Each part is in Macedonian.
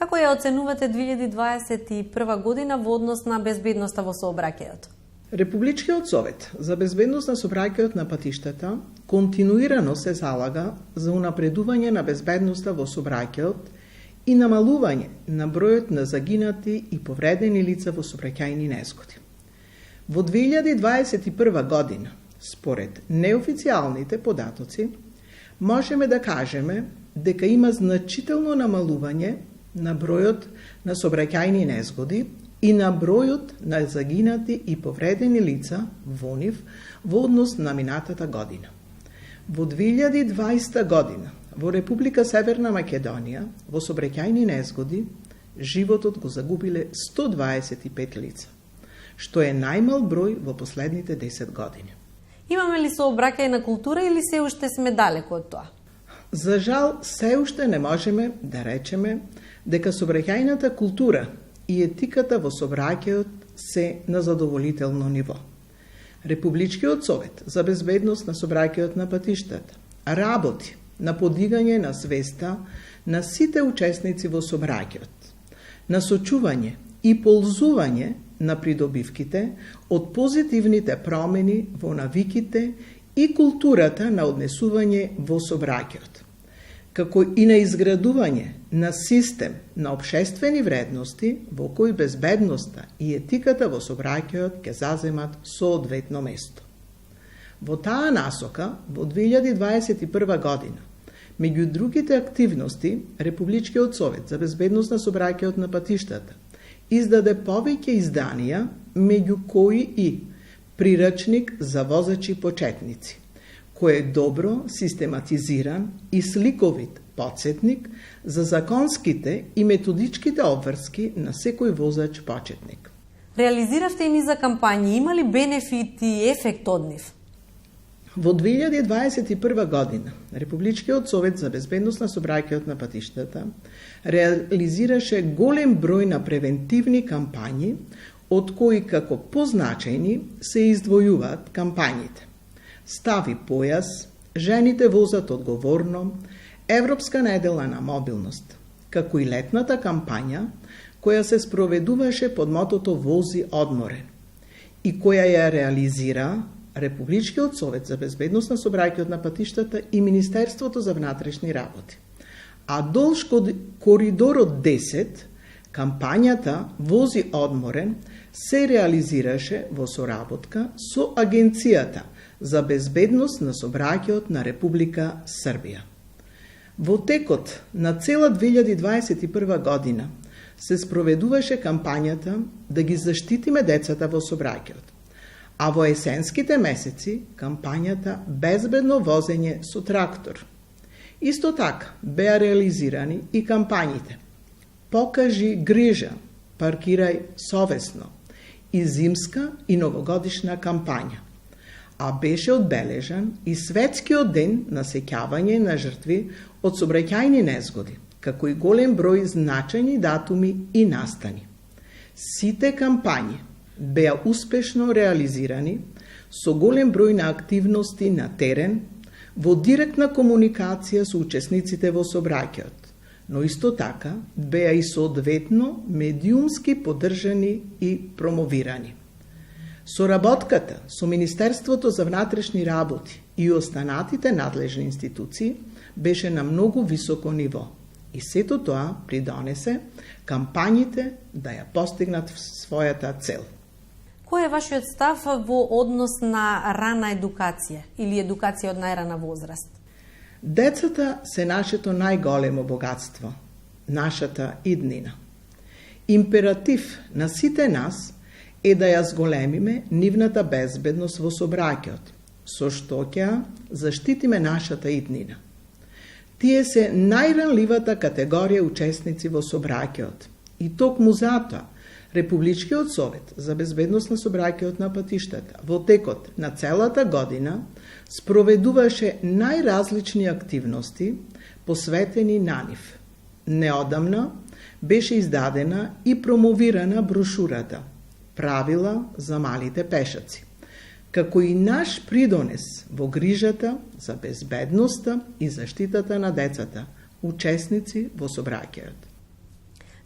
Како ја оценувате 2021 година во однос на безбедноста во сообраќајот? Републичкиот совет за безбедност на сообраќајот на патиштата континуирано се залага за унапредување на безбедноста во сообраќајот и намалување на бројот на загинати и повредени лица во сообраќајни незгоди. Во 2021 година, според неофицијалните податоци, можеме да кажеме дека има значително намалување на бројот на сообраќајни незгоди и на бројот на загинати и повредени лица во нив во однос на минатата година. Во 2020 година во Република Северна Македонија во сообраќајни незгоди животот го загубиле 125 лица, што е најмал број во последните 10 години. Имаме ли сообраќајна култура или се уште сме далеко од тоа? За жал, се уште не можеме да речеме дека сообраќајната култура и етиката во сообраќајот се на задоволително ниво. Републичкиот совет за безбедност на сообраќајот на патиштата работи на подигање на свеста на сите учесници во сообраќајот, на сочување и ползување на придобивките од позитивните промени во навиките и културата на однесување во сообраќајот, како и на изградување на систем на општествени вредности во кои безбедноста и етиката во сообраќајот ќе заземат соодветно место. Во таа насока, во 2021 година, меѓу другите активности, Републичкиот совет за безбедност на сообраќајот на патиштата издаде повеќе изданија, меѓу кои и прирачник за возачи почетници, кој е добро систематизиран и сликовит подсетник за законските и методичките обврски на секој возач почетник. Реализиравте и низа кампањи, има ли бенефит и ефект од нив? Во 2021 година Републичкиот совет за безбедност на сообраќајот на патиштата реализираше голем број на превентивни кампањи, од кои како позначајни се издвојуваат кампањите Стави појас, жените возат одговорно, Европска недела на мобилност, како и летната кампања која се спроведуваше под мотото Вози одморен и која ја реализира Републичкиот совет за безбедност на сообраќајот на патиштата и Министерството за внатрешни работи. А долж коридорот 10, кампањата Вози одморен се реализираше во соработка со Агенцијата за безбедност на сообраќајот на Република Србија. Во текот на цела 2021 година се спроведуваше кампањата да ги заштитиме децата во сообраќајот, а во есенските месеци кампањата Безбедно возење со трактор. Исто така беа реализирани и кампањите Покажи грижа, паркирај совесно и зимска и новогодишна кампања, а беше одбележан и Светскиот ден на сеќавање на жртви од сообраќајни незгоди, како и голем број значајни датуми и настани. Сите кампањи беа успешно реализирани со голем број на активности на терен, во директна комуникација со учесниците во сообраќајот, но исто така беа и соодветно медиумски поддржани и промовирани. Соработката со Министерството за внатрешни работи и останатите надлежни институции беше на многу високо ниво и сето тоа придонесе кампањите да ја постигнат својата цел. Кој е вашиот став во однос на рана едукација или едукација од најрана возраст? Децата се нашето најголемо богатство, нашата иднина. Императив на сите нас е да ја зголемиме нивната безбедност во сообраќајот, со што ќе заштитиме нашата иднина. Тие се најранливата категорија учесници во сообраќајот и токму затоа Републичкиот совет за безбедност на сообраќајот на патиштата во текот на целата година спроведуваше најразлични активности посветени на нив. Неодамна беше издадена и промовирана брошурата Правила за малите пешаци, како и наш придонес во грижата за безбедноста и заштитата на децата, учесници во сообраќајот.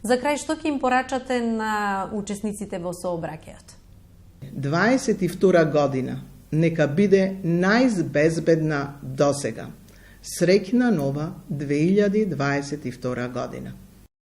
За крај, што ќе им порачате на учесниците во сообраќајот? 22 година нека биде најбезбедна досега. Среќна нова 2022 година.